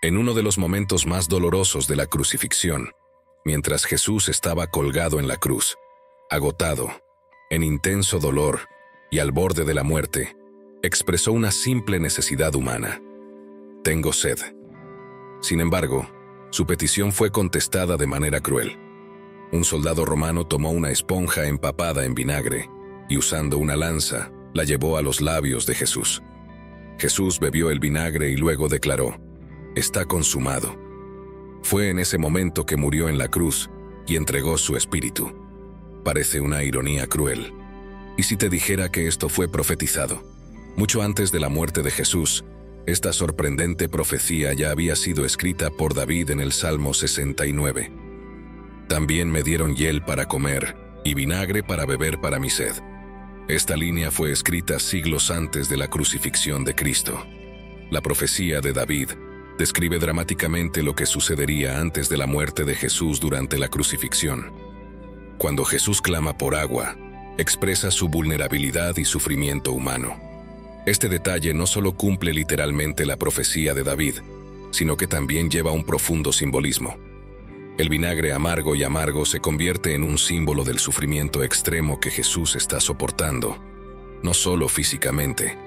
En uno de los momentos más dolorosos de la crucifixión, mientras Jesús estaba colgado en la cruz, agotado, en intenso dolor y al borde de la muerte, expresó una simple necesidad humana: tengo sed. Sin embargo, su petición fue contestada de manera cruel. Un soldado romano tomó una esponja empapada en vinagre y, usando una lanza, la llevó a los labios de Jesús. Jesús bebió el vinagre y luego declaró: «Está consumado». Fue en ese momento que murió en la cruz y entregó su espíritu. Parece una ironía cruel. ¿Y si te dijera que esto fue profetizado? Mucho antes de la muerte de Jesús, esta sorprendente profecía ya había sido escrita por David en el Salmo 69. También me dieron hiel para comer y vinagre para beber para mi sed. Esta línea fue escrita siglos antes de la crucifixión de Cristo. La profecía de David describe dramáticamente lo que sucedería antes de la muerte de Jesús durante la crucifixión. Cuando Jesús clama por agua, expresa su vulnerabilidad y sufrimiento humano. Este detalle no solo cumple literalmente la profecía de David, sino que también lleva un profundo simbolismo. El vinagre amargo y amargo se convierte en un símbolo del sufrimiento extremo que Jesús está soportando, no solo físicamente,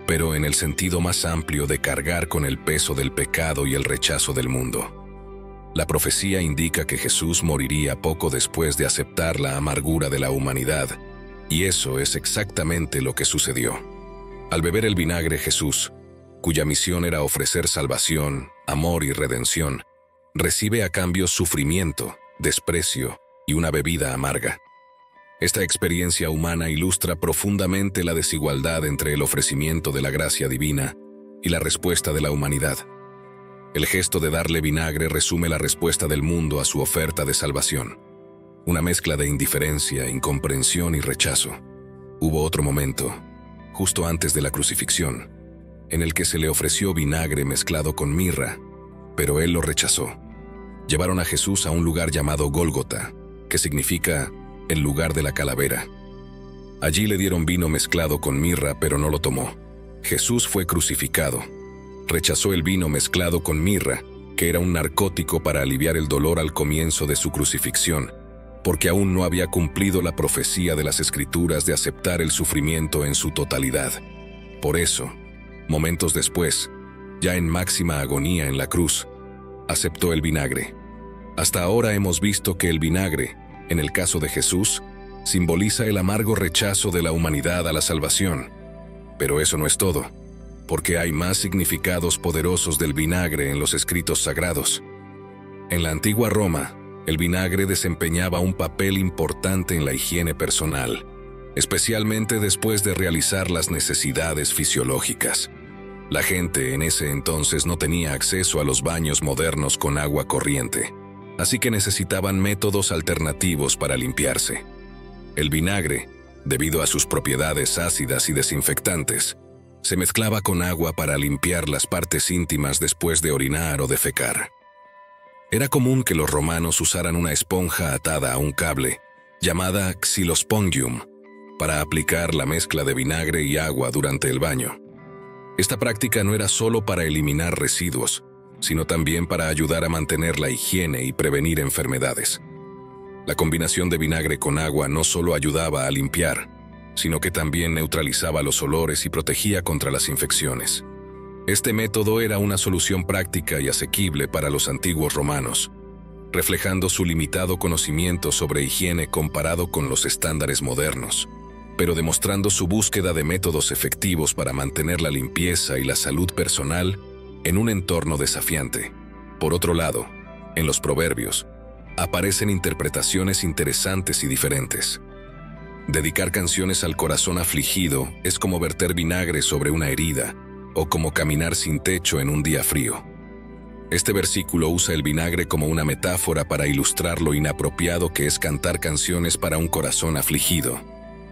pero en el sentido más amplio de cargar con el peso del pecado y el rechazo del mundo. La profecía indica que Jesús moriría poco después de aceptar la amargura de la humanidad, y eso es exactamente lo que sucedió. Al beber el vinagre, Jesús, cuya misión era ofrecer salvación, amor y redención, recibe a cambio sufrimiento, desprecio y una bebida amarga. Esta experiencia humana ilustra profundamente la desigualdad entre el ofrecimiento de la gracia divina y la respuesta de la humanidad. El gesto de darle vinagre resume la respuesta del mundo a su oferta de salvación. Una mezcla de indiferencia, incomprensión y rechazo. Hubo otro momento, justo antes de la crucifixión, en el que se le ofreció vinagre mezclado con mirra, pero él lo rechazó. Llevaron a Jesús a un lugar llamado Gólgota, que significa el lugar de la calavera. Allí le dieron vino mezclado con mirra, pero no lo tomó. Jesús fue crucificado. Rechazó el vino mezclado con mirra, que era un narcótico para aliviar el dolor al comienzo de su crucifixión, porque aún no había cumplido la profecía de las Escrituras de aceptar el sufrimiento en su totalidad. Por eso, momentos después, ya en máxima agonía en la cruz, aceptó el vinagre. Hasta ahora hemos visto que el vinagre, en el caso de Jesús, simboliza el amargo rechazo de la humanidad a la salvación. Pero eso no es todo, porque hay más significados poderosos del vinagre en los escritos sagrados. En la antigua Roma, el vinagre desempeñaba un papel importante en la higiene personal, especialmente después de realizar las necesidades fisiológicas. La gente en ese entonces no tenía acceso a los baños modernos con agua corriente, así que necesitaban métodos alternativos para limpiarse. El vinagre, debido a sus propiedades ácidas y desinfectantes, se mezclaba con agua para limpiar las partes íntimas después de orinar o defecar. Era común que los romanos usaran una esponja atada a un cable, llamada xylospongium, para aplicar la mezcla de vinagre y agua durante el baño. Esta práctica no era solo para eliminar residuos, sino también para ayudar a mantener la higiene y prevenir enfermedades. La combinación de vinagre con agua no solo ayudaba a limpiar, sino que también neutralizaba los olores y protegía contra las infecciones. Este método era una solución práctica y asequible para los antiguos romanos, reflejando su limitado conocimiento sobre higiene comparado con los estándares modernos, pero demostrando su búsqueda de métodos efectivos para mantener la limpieza y la salud personal en un entorno desafiante. Por otro lado, en los proverbios, aparecen interpretaciones interesantes y diferentes. Dedicar canciones al corazón afligido es como verter vinagre sobre una herida, o como caminar sin techo en un día frío. Este versículo usa el vinagre como una metáfora para ilustrar lo inapropiado que es cantar canciones para un corazón afligido,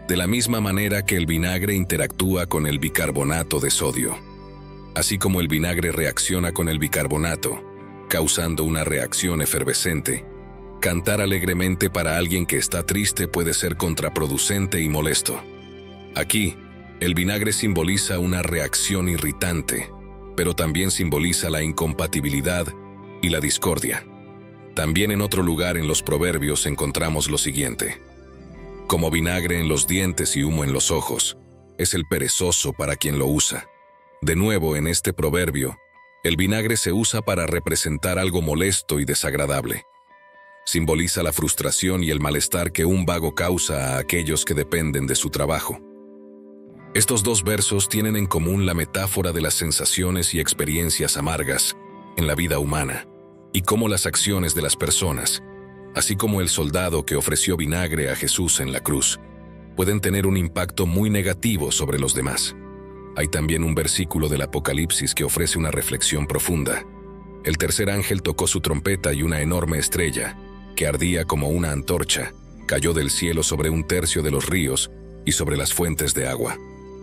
de la misma manera que el vinagre interactúa con el bicarbonato de sodio. Así como el vinagre reacciona con el bicarbonato, causando una reacción efervescente, cantar alegremente para alguien que está triste puede ser contraproducente y molesto. Aquí, el vinagre simboliza una reacción irritante, pero también simboliza la incompatibilidad y la discordia. También en otro lugar en los Proverbios encontramos lo siguiente: como vinagre en los dientes y humo en los ojos, es el perezoso para quien lo usa. De nuevo, en este proverbio, el vinagre se usa para representar algo molesto y desagradable. Simboliza la frustración y el malestar que un vago causa a aquellos que dependen de su trabajo. Estos dos versos tienen en común la metáfora de las sensaciones y experiencias amargas en la vida humana, y cómo las acciones de las personas, así como el soldado que ofreció vinagre a Jesús en la cruz, pueden tener un impacto muy negativo sobre los demás. Hay también un versículo del Apocalipsis que ofrece una reflexión profunda. El tercer ángel tocó su trompeta y una enorme estrella, que ardía como una antorcha, cayó del cielo sobre un tercio de los ríos y sobre las fuentes de agua.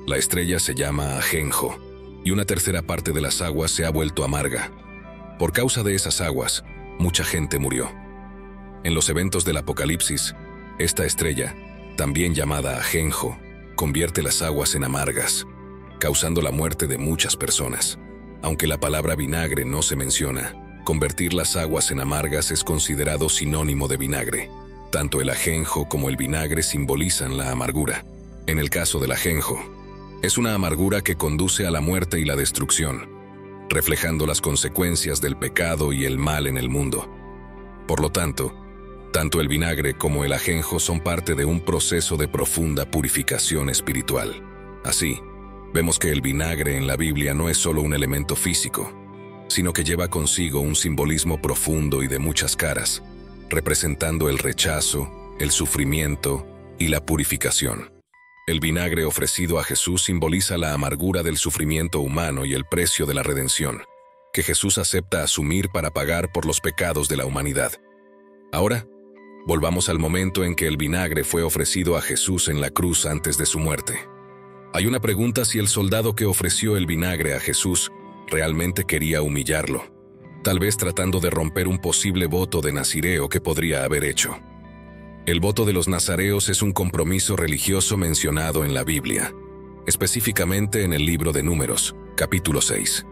La estrella se llama Ajenjo, y una tercera parte de las aguas se ha vuelto amarga. Por causa de esas aguas, mucha gente murió. En los eventos del Apocalipsis, esta estrella, también llamada Ajenjo, convierte las aguas en amargas, causando la muerte de muchas personas. Aunque la palabra vinagre no se menciona, convertir las aguas en amargas es considerado sinónimo de vinagre. Tanto el ajenjo como el vinagre simbolizan la amargura. En el caso del ajenjo, es una amargura que conduce a la muerte y la destrucción, reflejando las consecuencias del pecado y el mal en el mundo. Por lo tanto el vinagre como el ajenjo son parte de un proceso de profunda purificación espiritual. Así, vemos que el vinagre en la Biblia no es solo un elemento físico, sino que lleva consigo un simbolismo profundo y de muchas caras, representando el rechazo, el sufrimiento y la purificación. El vinagre ofrecido a Jesús simboliza la amargura del sufrimiento humano y el precio de la redención, que Jesús acepta asumir para pagar por los pecados de la humanidad. Ahora, volvamos al momento en que el vinagre fue ofrecido a Jesús en la cruz antes de su muerte. Hay una pregunta si el soldado que ofreció el vinagre a Jesús realmente quería humillarlo, tal vez tratando de romper un posible voto de nazireo que podría haber hecho. El voto de los nazareos es un compromiso religioso mencionado en la Biblia, específicamente en el libro de Números, capítulo 6.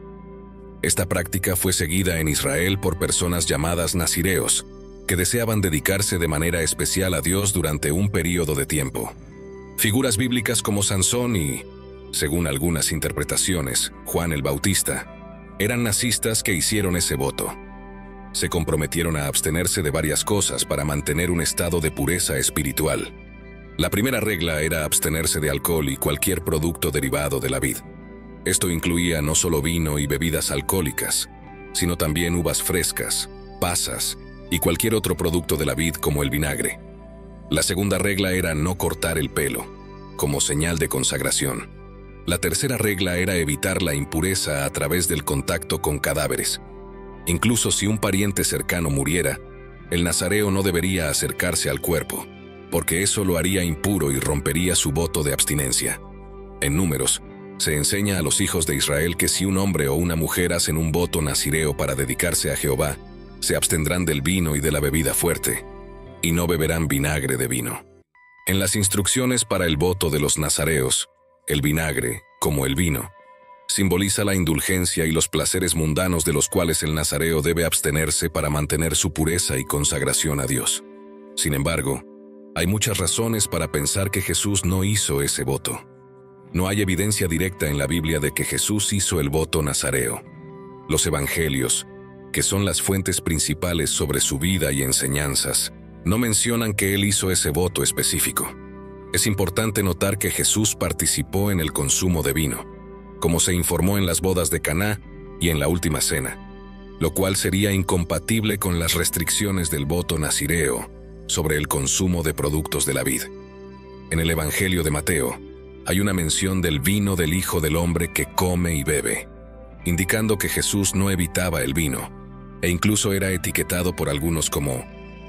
Esta práctica fue seguida en Israel por personas llamadas nazireos, que deseaban dedicarse de manera especial a Dios durante un período de tiempo. Figuras bíblicas como Sansón y, según algunas interpretaciones, Juan el Bautista, eran nazistas que hicieron ese voto. Se comprometieron a abstenerse de varias cosas para mantener un estado de pureza espiritual. La primera regla era abstenerse de alcohol y cualquier producto derivado de la vid. Esto incluía no solo vino y bebidas alcohólicas, sino también uvas frescas, pasas y cualquier otro producto de la vid como el vinagre. La segunda regla era no cortar el pelo, como señal de consagración. La tercera regla era evitar la impureza a través del contacto con cadáveres. Incluso si un pariente cercano muriera, el nazareo no debería acercarse al cuerpo, porque eso lo haría impuro y rompería su voto de abstinencia. En Números, se enseña a los hijos de Israel que si un hombre o una mujer hacen un voto nazireo para dedicarse a Jehová, se abstendrán del vino y de la bebida fuerte, y no beberán vinagre de vino. En las instrucciones para el voto de los nazareos, el vinagre, como el vino, simboliza la indulgencia y los placeres mundanos de los cuales el nazareo debe abstenerse para mantener su pureza y consagración a Dios. Sin embargo, hay muchas razones para pensar que Jesús no hizo ese voto. No hay evidencia directa en la Biblia de que Jesús hizo el voto nazareo. Los evangelios, que son las fuentes principales sobre su vida y enseñanzas, no mencionan que él hizo ese voto específico. Es importante notar que Jesús participó en el consumo de vino, como se informó en las bodas de Caná y en la última cena, lo cual sería incompatible con las restricciones del voto nazireo sobre el consumo de productos de la vid. En el Evangelio de Mateo, hay una mención del vino del Hijo del Hombre que come y bebe, indicando que Jesús no evitaba el vino, e incluso era etiquetado por algunos como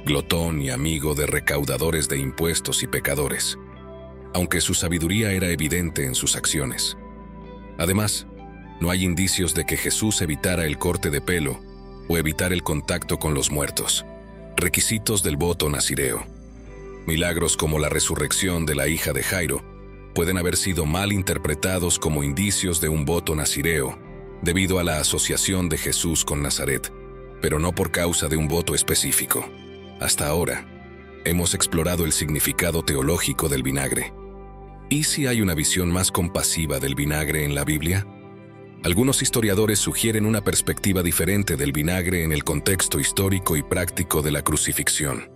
glotón y amigo de recaudadores de impuestos y pecadores, aunque su sabiduría era evidente en sus acciones. Además, no hay indicios de que Jesús evitara el corte de pelo o evitar el contacto con los muertos, requisitos del voto nazireo. Milagros como la resurrección de la hija de Jairo pueden haber sido mal interpretados como indicios de un voto nazireo debido a la asociación de Jesús con Nazaret, pero no por causa de un voto específico. Hasta ahora, hemos explorado el significado teológico del vinagre. ¿Y si hay una visión más compasiva del vinagre en la Biblia? Algunos historiadores sugieren una perspectiva diferente del vinagre en el contexto histórico y práctico de la crucifixión.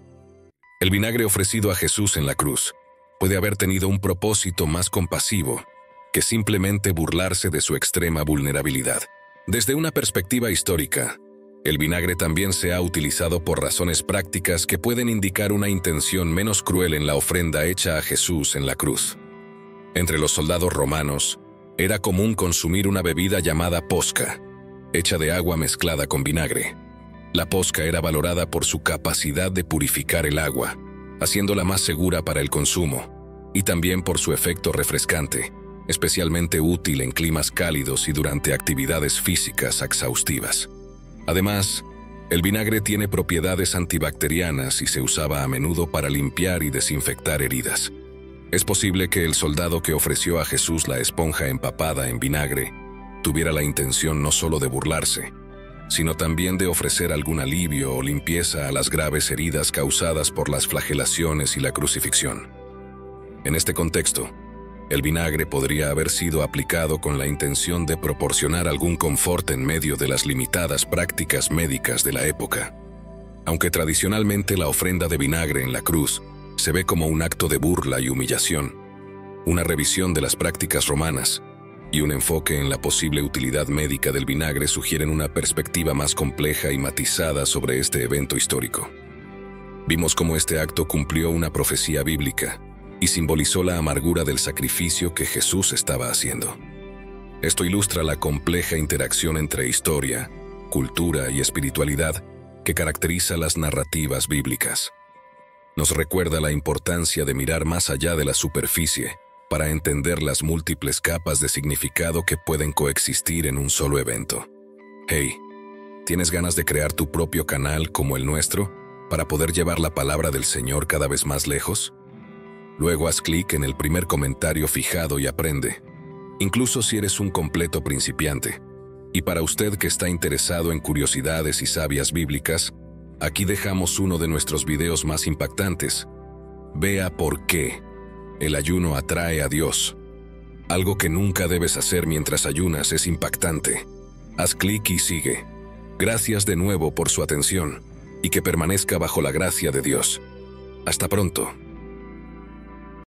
El vinagre ofrecido a Jesús en la cruz puede haber tenido un propósito más compasivo que simplemente burlarse de su extrema vulnerabilidad. Desde una perspectiva histórica, el vinagre también se ha utilizado por razones prácticas que pueden indicar una intención menos cruel en la ofrenda hecha a Jesús en la cruz. Entre los soldados romanos, era común consumir una bebida llamada posca, hecha de agua mezclada con vinagre. La posca era valorada por su capacidad de purificar el agua, haciéndola más segura para el consumo, y también por su efecto refrescante, especialmente útil en climas cálidos y durante actividades físicas exhaustivas. Además, el vinagre tiene propiedades antibacterianas y se usaba a menudo para limpiar y desinfectar heridas. Es posible que el soldado que ofreció a Jesús la esponja empapada en vinagre tuviera la intención no solo de burlarse, sino también de ofrecer algún alivio o limpieza a las graves heridas causadas por las flagelaciones y la crucifixión. En este contexto, el vinagre podría haber sido aplicado con la intención de proporcionar algún confort en medio de las limitadas prácticas médicas de la época. Aunque tradicionalmente la ofrenda de vinagre en la cruz se ve como un acto de burla y humillación, una revisión de las prácticas romanas y un enfoque en la posible utilidad médica del vinagre sugieren una perspectiva más compleja y matizada sobre este evento histórico. Vimos cómo este acto cumplió una profecía bíblica y simbolizó la amargura del sacrificio que Jesús estaba haciendo. Esto ilustra la compleja interacción entre historia, cultura y espiritualidad que caracteriza las narrativas bíblicas. Nos recuerda la importancia de mirar más allá de la superficie para entender las múltiples capas de significado que pueden coexistir en un solo evento. Hey, ¿tienes ganas de crear tu propio canal como el nuestro para poder llevar la palabra del Señor cada vez más lejos? Luego haz clic en el primer comentario fijado y aprende, incluso si eres un completo principiante. Y para usted que está interesado en curiosidades y sabias bíblicas, aquí dejamos uno de nuestros videos más impactantes. Vea por qué el ayuno atrae a Dios. Algo que nunca debes hacer mientras ayunas es impactante. Haz clic y sigue. Gracias de nuevo por su atención y que permanezca bajo la gracia de Dios. Hasta pronto.